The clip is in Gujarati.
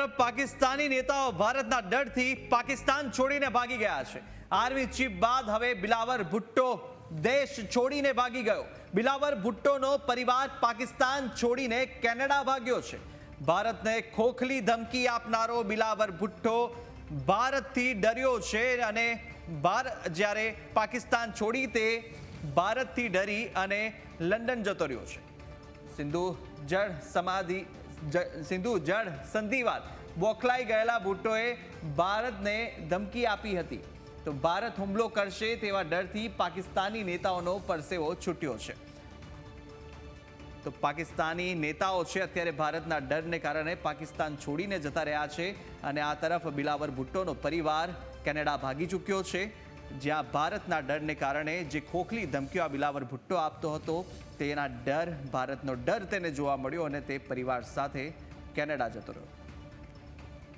તરફ પાકિસ્તાની નેતાઓ ભારતના ડરથી પાકિસ્તાન છોડીને ભાગી ગયા છે। આર્મી ચીફ બાદ હવે બિલાવર ભુટ્ટો દેશ છોડીને ભાગી ગયો। બિલાવર ભુટ્ટોનો પરિવાર પાકિસ્તાન છોડીને કેનેડા ભાગ્યો છે। ભારતને ખોખલી ધમકી આપનારો બિલાવર ભુટ્ટો ભારતથી ડર્યો છે અને જ્યારે પાકિસ્તાન છોડી તે ભારતથી ડરી અને લંડન જતો રહ્યો છે। સિંધુ જળ સંધિ બાદ બોખલાઈ ગયેલા ભુટ્ટોએ ભારતને ધમકી આપી હતી તો ભારત હુમલો કરશે તેવા ડરથી પાકિસ્તાની નેતાઓનો પરસેવો છૂટ્યો છે। તો પાકિસ્તાની નેતાઓ છે અત્યારે ભારતના ડરને કારણે પાકિસ્તાન છોડીને જતા રહ્યા છે અને આ તરફ બિલાવર ભુટ્ટોનો પરિવાર કેનેડા ભાગી ચૂક્યો છે, જ્યાં ભારતના ડરને કારણે જે ખોખલી ધમકીઓ આ બિલાવર ભુટ્ટો આપતો હતો તેના ભારતનો ડર તેને જોવા મળ્યો અને તે પરિવાર સાથે કેનેડા જતો રહ્યો।